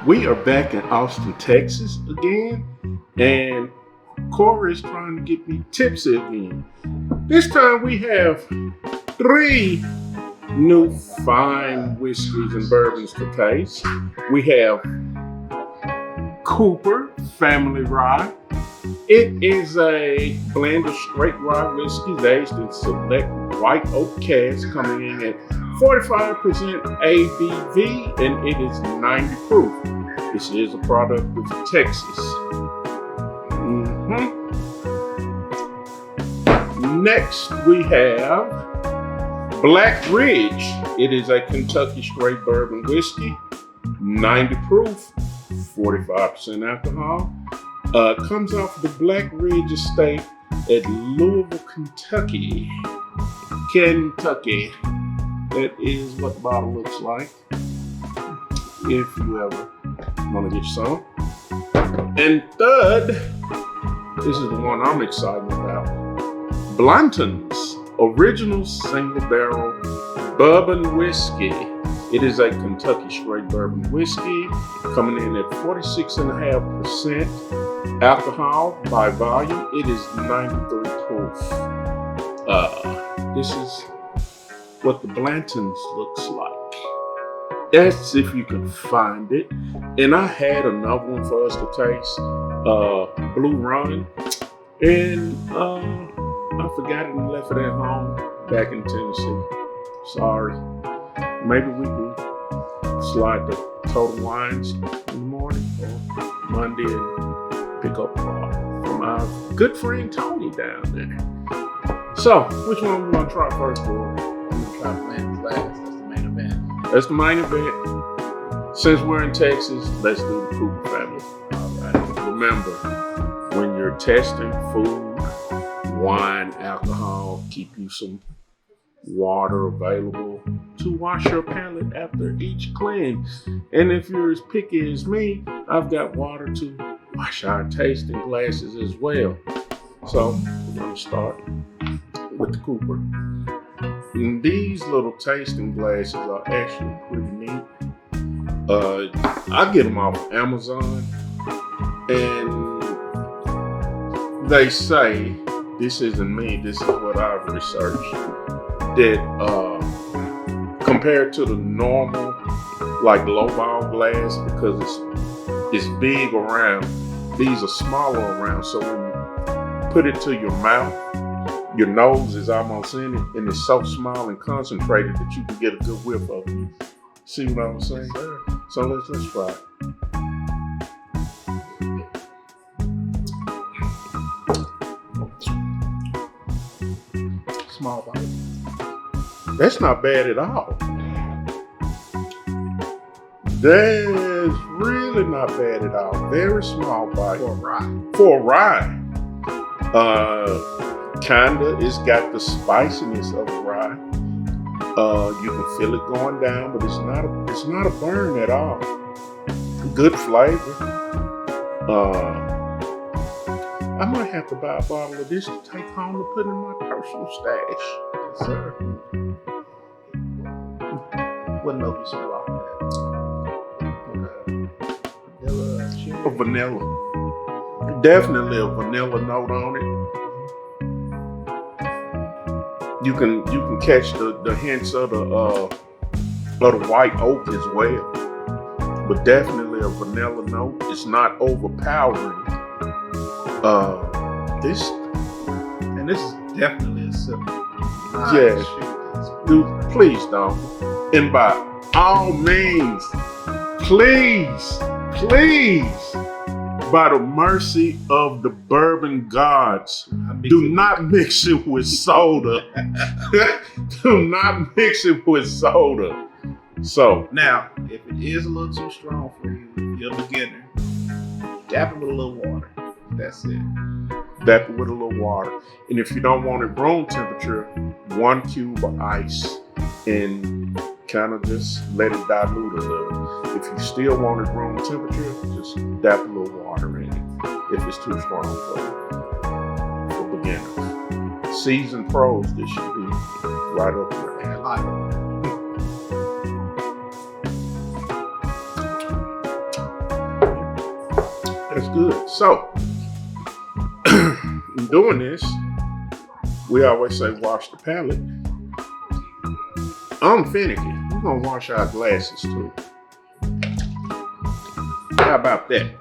We are back in Austin, Texas again, and Corey is trying to get me tipsy again. This time we have 3 new fine whiskeys and bourbons to taste. We have Cooper Family Rye. It is a blend of straight rye whiskeys aged in select white oak casks, coming in at 45% ABV, and it is 90 proof. This is a product of Texas. Next, we have Black Ridge. It is a Kentucky straight bourbon whiskey, 90 proof, 45% alcohol. Comes off the Black Ridge estate at Louisville, Kentucky. That is what the bottle looks like, if you ever want to get some. And third, this is the one I'm excited about. Blanton's Original Single Barrel Bourbon Whiskey. It is a Kentucky straight bourbon whiskey, coming in at 46.5% alcohol by volume. It is 93 proof. This is what the Blanton's looks like. That's if you can find it. And I had another one for us to taste, Blue Run, and I forgot it and left it at home back in Tennessee. Sorry. Maybe we can slide the Total Wines in the morning or Monday and pick up from our good friend Tony down there. So, which one we want to try first, boy? Try Blanton's last. That's the main event. That's the main event. Since we're in Texas, let's do the Cooper family. All right. Remember, when you're testing food, wine, alcohol, keep you some water available to wash your palate after each cleanse. And if you're as picky as me, I've got water to wash our tasting glasses as well. So we're going to start with the Cooper. And these little tasting glasses are actually pretty neat. I get them off Amazon, and they say, this isn't me, this is what I've researched, that compared to the normal, like lowball glass, because it's big around, these are smaller around, so when you put it to your mouth, your nose is almost in it, and it's so small and concentrated that you can get a good whiff of it. See what I'm saying? Yes, sir. So let's try it. Small bottle. That's not bad at all. That's really not bad at all. Very small bite. For a rye. Kinda, it's got the spiciness of rye. You can feel it going down, but it's not a burn at all. Good flavor. I might have to buy a bottle of this to take home to put in my personal stash. Yes, sir. What note you smell off that? Vanilla. Definitely a vanilla note on it. You can catch the hints of the white oak as well, but definitely a vanilla note. It's not overpowering. This is definitely a sip. Yeah. Dude, please don't. And by all means, please, by the mercy of the bourbon gods, do not mix it with soda. Do not mix it with soda. So now, if it is a little too strong for you, if you're a beginner, dap it with a little water. That's it. Dap it with a little water. And if you don't want it room temperature, 1 cube of ice and kind of just let it dilute a little. If you still want it room temperature, just dap a little water in it if it's too strong for beginners. Seasoned pros, this should be right up your alley. That's good. So, in doing this, we always say wash the palate. I'm finicky. We're gonna wash our glasses too. How about that?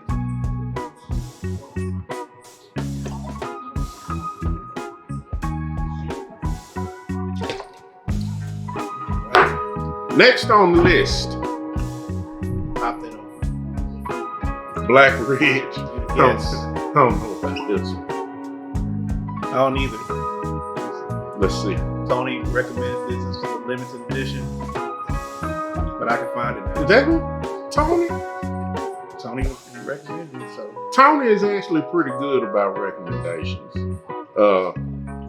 Next on the list, Pop that on. Black Ridge. Yes. I don't know about this one. I don't either. Let's see. Tony recommended this as a limited edition, but I can find it now. Is that one? Tony? Tony recommended it, so Tony is actually pretty good about recommendations.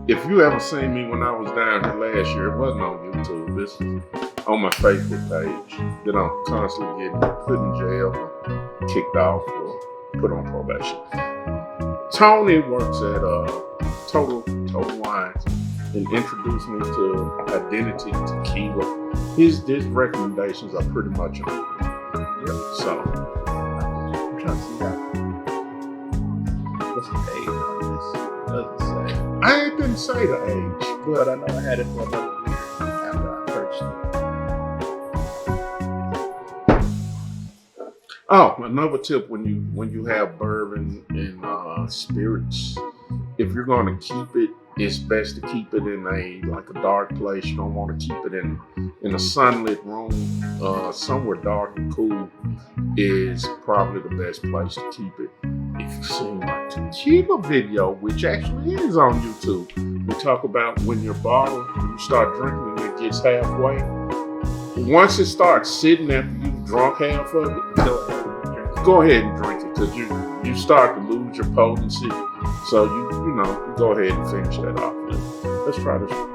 If you ever seen me when I was down here last year, it wasn't on YouTube. This was on my Facebook page. That I'm constantly getting put in jail, or kicked off, or put on probation. Tony works at Total Wines and introduced me to Identity Tequila. His recommendations are pretty much on. Yep. So I'm trying to see what's the age on this. It doesn't say. I didn't say the age, But I know I had it for another year after I purchased it. oh, another tip when you have bourbon and spirits, if you're going to keep it, it's best to keep it in a dark place. You don't want to keep it in a sunlit room. Somewhere dark and cool is probably the best place to keep it. If you've seen my tequila video, which actually is on YouTube, we talk about when you start drinking and it gets halfway. Once it starts sitting after you've drunk half of it, go ahead and drink it, because you start to lose your potency. So you go ahead and finish that off. Let's try this one.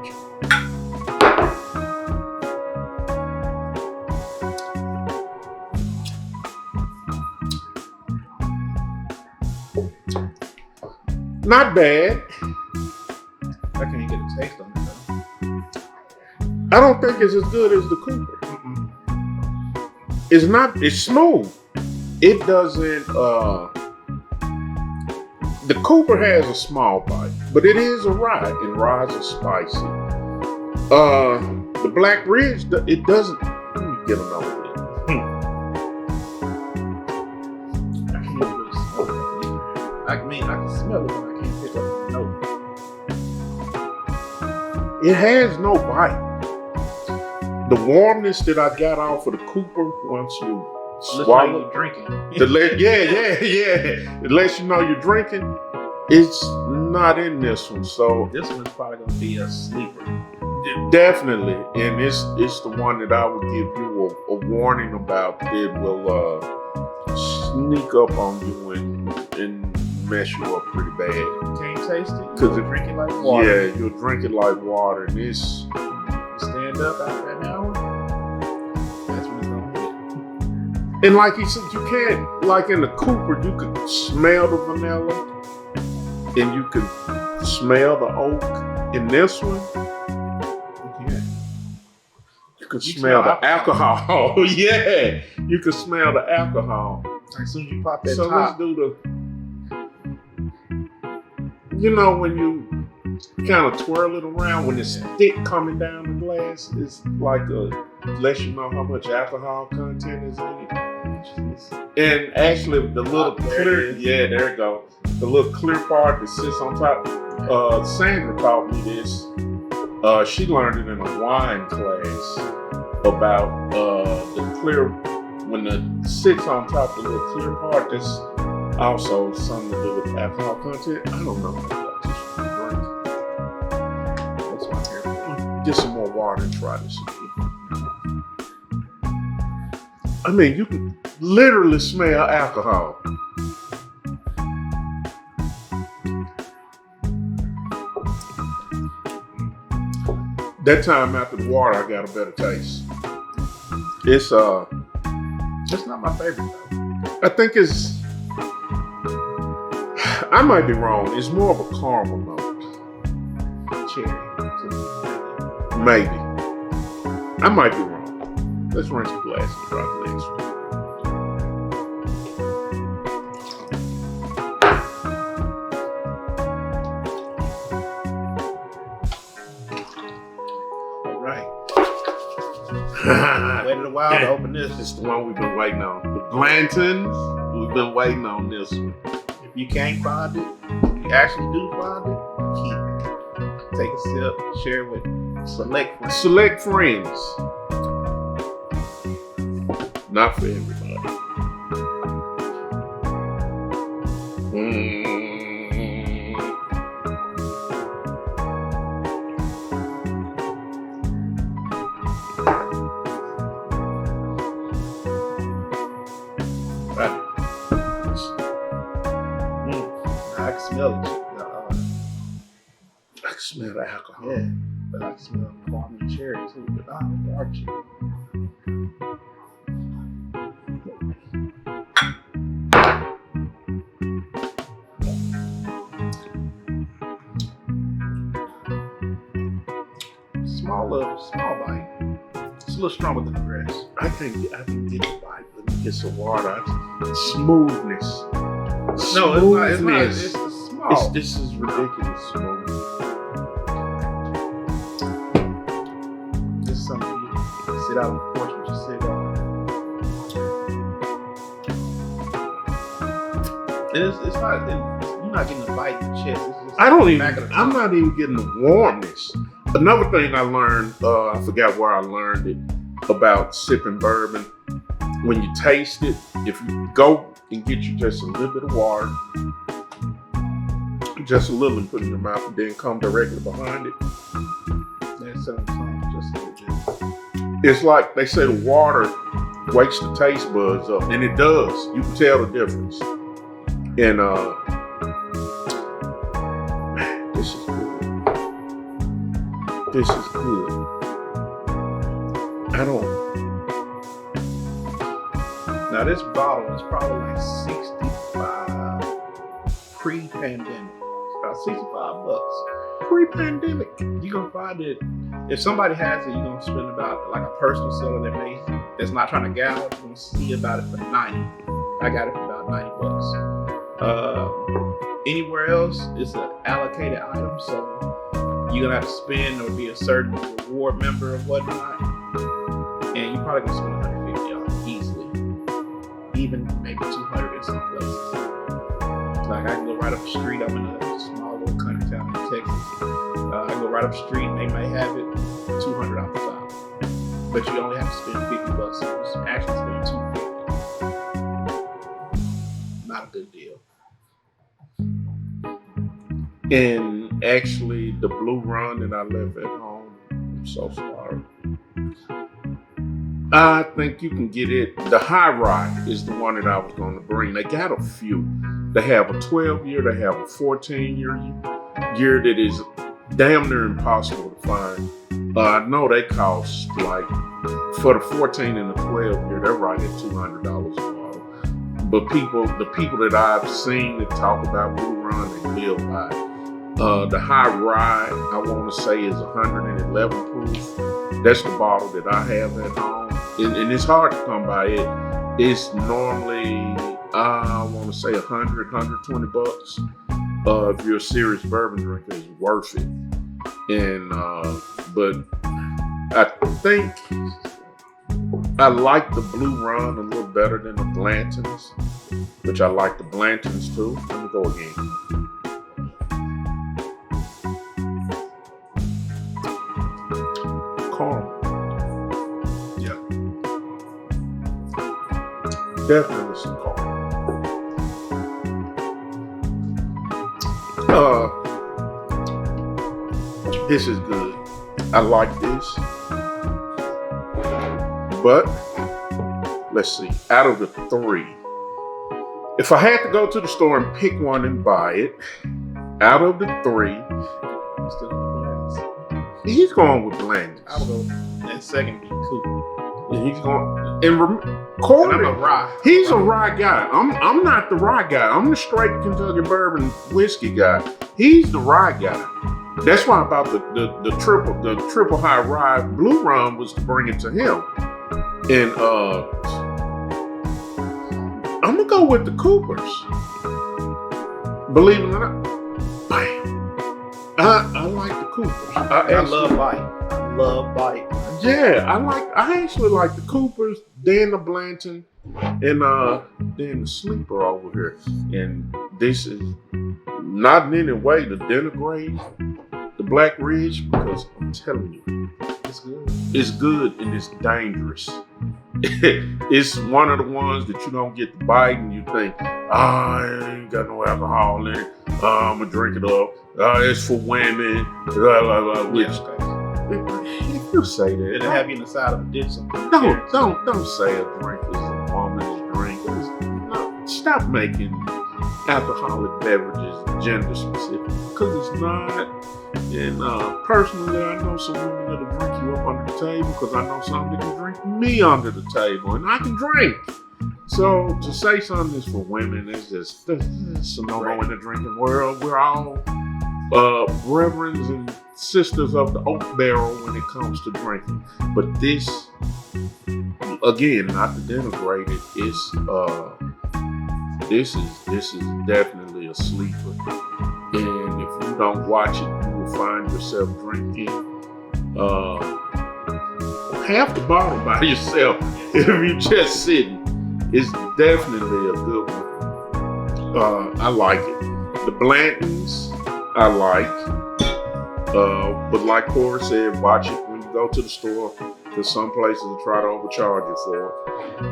Not bad. I can't get a taste on it though. I don't think it's as good as the Cooper. Mm-mm. It's smooth. It doesn't, the Cooper has a small bite, but it is a rye, and ryes are spicy. The Black Ridge, it doesn't, let me get another one. I can't really smell it either. I can smell it, but I can't pick up the note. It has no bite. The warmness that I got off of the Cooper once you swallow, you're drinking. It lets you know you're drinking. It's not in this one, so This one's probably gonna be a sleeper. definitely. And it's the one that I would give you a warning about. It will sneak up on you and mess you up pretty bad. Can't taste it. Because You'll drink it like water. Yeah, you'll drink it like water, and it's Stand up after an hour. That's when it's gonna hit. and like he said, you can't, like in the Cooper, you could smell the vanilla and you could smell the oak. In this one, you can smell the alcohol. Yeah, you can smell the alcohol. As soon as you pop that So top, let's do when you kind of twirl it around, when it's thick coming down the glass, it's like lets you know how much alcohol content is in it. And actually, the little clear, there you go. The little clear part that sits on top. Sandra taught me this. She learned it in a wine class about the clear, when it sits on top, the little clear part. That's also something to do with alcohol content. I don't know. that's what I'm here for. Get some more water and try this again. I mean, you can literally smell alcohol. That time after the water, I got a better taste. It's It's not my favorite though. I think it's, I might be wrong. It's more of a caramel note. Cherry. Maybe. I might be wrong. Let's rinse the glass and try the next one. Waited a while to open this. It's the one we've been waiting on. The Blantons, we've been waiting on this one. If you can't find it, if you actually do find it, keep it. Take a sip, share it with select friends. Select friends. Not for everybody. I can smell it. I can smell the alcohol. Yeah, but I can smell caramel cherry too. But dark cherry. Small bite. It's a little stronger than the rest. I can get a bite. Let me get some water. Smoothness. No, it's not. It's the small. This is ridiculous smooth. This is something you sit out on the porch with your cigar. And it's not. You're not getting a bite in the chest. It's just I'm not even getting the warmness. Another thing I learned, I forgot where I learned it, about sipping bourbon. When you taste it, if you go and get you just a little bit of water, just a little, and put it in your mouth, and then come directly behind it. That's something just a little bit. It's like they say the water wakes the taste buds up, and it does. You can tell the difference. And this is good. This is good. Now this bottle is probably like $65 pre-pandemic. It's about $65. Pre-pandemic. You're gonna find it. If somebody has it, you're gonna spend about, like a personal seller that's not trying to gouge, you're gonna see about it for $90. I got it for about $90. Anywhere else, it's an allocated item, so you're gonna have to spend or be a certain reward member or whatnot, and you're probably gonna spend $150 easily, even maybe $200 in some places. Like I can go right up the street. I'm in a small little country town in Texas. I can go right up the street and they may have it $200 off the top, but you only have to spend $50. So it's actually spending $250. Not a good deal. And actually, the blue run that I left at home, I'm so sorry. I think you can get it. The high rye is the one that I was going to bring. They got a few. They have a 12-year, they have a 14-year that is damn near impossible to find. I know they cost, like, for the 14 and the 12-year, they're right at $200 a bottle. But the people that I've seen that talk about blue run, they live by it. The high rye, I want to say, is 111 proof. That's the bottle that I have at home. And it's hard to come by it. It's normally, I want to say $100, $120. If you're a serious bourbon drinker, it's worth it. And, but I think I like the blue run a little better than the Blantons, which I like the Blantons too. Let me go again. Caramel. Yeah. Definitely some caramel. This is good. I like this. But let's see. Out of the three, if I had to go to the store and pick one and buy it, out of the three, he's going with Blandis. I would go and second be Cooper. And he's going and Corey. And I'm a rye. He's a rye guy. I'm not the rye guy. I'm the straight Kentucky bourbon whiskey guy. He's the rye guy. That's why about the triple high rye blue rum was to bring it to him. And I'm gonna go with the Coopers. Believe it or not, bam. I like the Coopers. I love bite. I love bite. Yeah, I actually like the Coopers, then the Blanton, and then the Sleeper over here. And this is not in any way to denigrate the Black Ridge, because I'm telling you, It's good. it's good and it's dangerous. It's one of the ones that you don't get to bite and you think, I ain't got no alcohol in it. I'm gonna drink it up. It's for women. Blah, blah, blah, which, if you say that, It'll have you in the side of a ditch. don't say a drink is a woman's drink. No, stop making alcoholic beverages gender specific, because it's not. And personally, I know some women that'll drink you up under the table, because I know some that can drink me under the table, and I can drink. So to say something is for women is just a no-no in the drinking world. We're all brethrens and sisters of the oak barrel when it comes to drinking. But this, again, not to denigrate it, this is definitely a sleeper. And if you don't watch it, you will find yourself drinking half the bottle by yourself if you're just sitting. It's definitely a good one. I like it. The Blantons, I like. But like Corey said, watch it when you go to the store, because some places will try to overcharge you for it.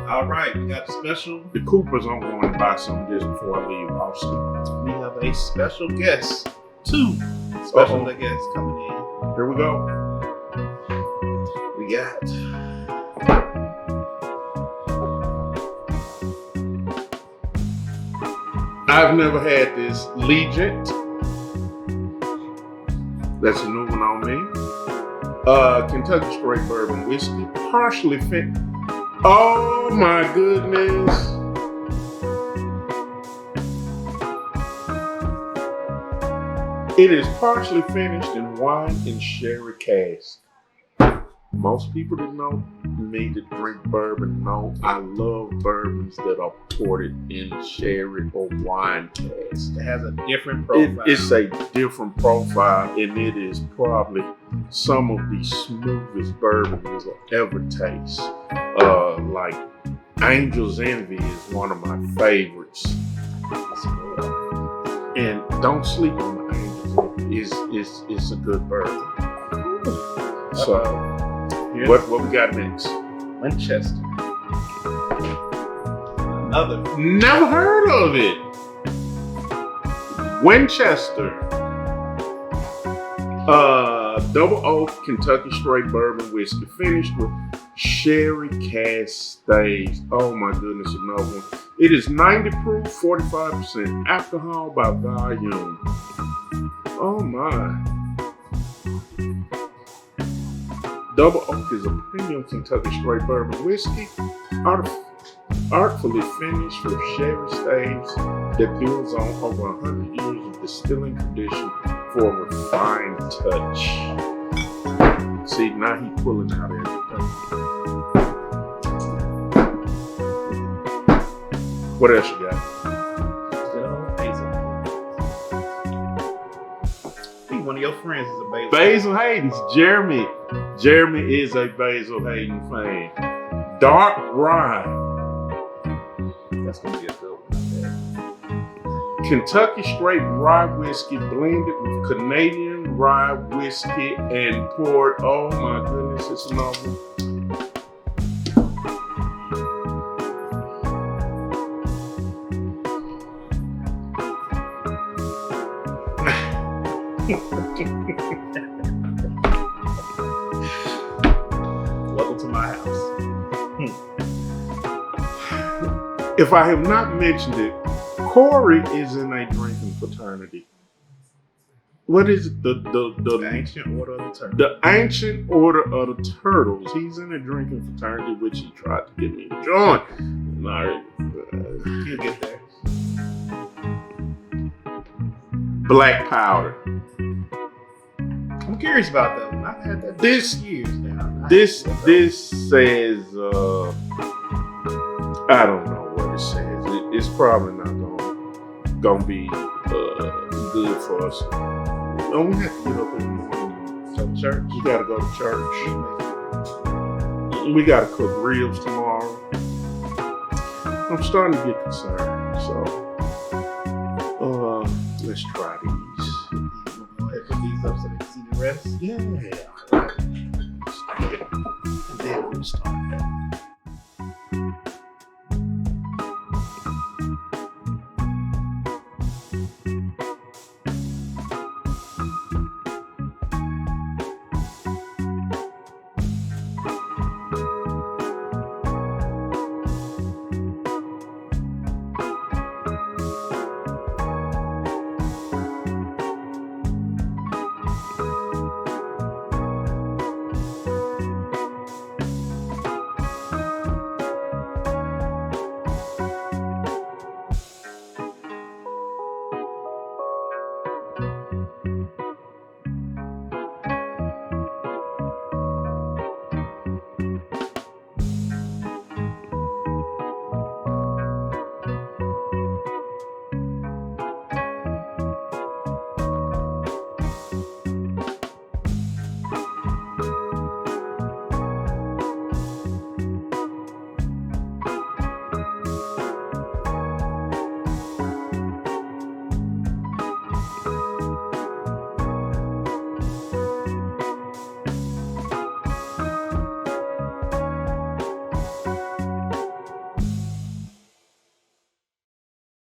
All right, we got a special. The Coopers, I'm going to buy some of this before I leave Austin. We have a special guest. 2 special guests coming in. Here we go. We got I've never had this Legent. That's a new one on me. Kentucky Straight Bourbon Whiskey, partially finished. Oh my goodness. It is partially finished in wine and sherry cask. Most people that know me that drink bourbon know I love bourbons that are ported in sherry or wine cask. it has a different profile. It's a different profile, and it is probably some of the smoothest bourbon you'll ever taste. Like Angel's Envy is one of my favorites. And don't sleep on the Angel's Envy. It's a good bourbon. So what we got next? Winchester. Another. Never heard of it. Winchester. Double oak Kentucky Straight Bourbon Whiskey, finished with sherry cask stays. Oh my goodness, another one. It is 90 proof, 45% alcohol by volume. Oh my. Double Oak is a premium Kentucky Straight Bourbon Whiskey, artfully finished with sherry staves that builds on over 100 years of distilling tradition for a refined touch. See, now he's pulling out everything. What else you got? One of your friends is a Basil. Basil Hayden's Jeremy. Jeremy is a Basil Hayden fan. Dark Rye. That's gonna be a good one. Kentucky Straight Rye Whiskey blended with Canadian Rye Whiskey and poured. Oh my goodness, it's another one. Welcome to my house. If I have not mentioned it, Corey is in a drinking fraternity. What is it? The Ancient Order of the Turtle. The Ancient Order of the Turtles. He's in a drinking fraternity, which he tried to get me to join. He'll get there. Black Powder. I'm curious about that one. I've had that This- for years now. This says I don't know what it says. It's probably not gonna be good for us. Oh, we have to get up in the morning. So church. You gotta go to church. We gotta cook ribs tomorrow. I'm starting to get concerned. So, let's try these. Put these up so they can see the rest. Yeah. All right. And then we'll start.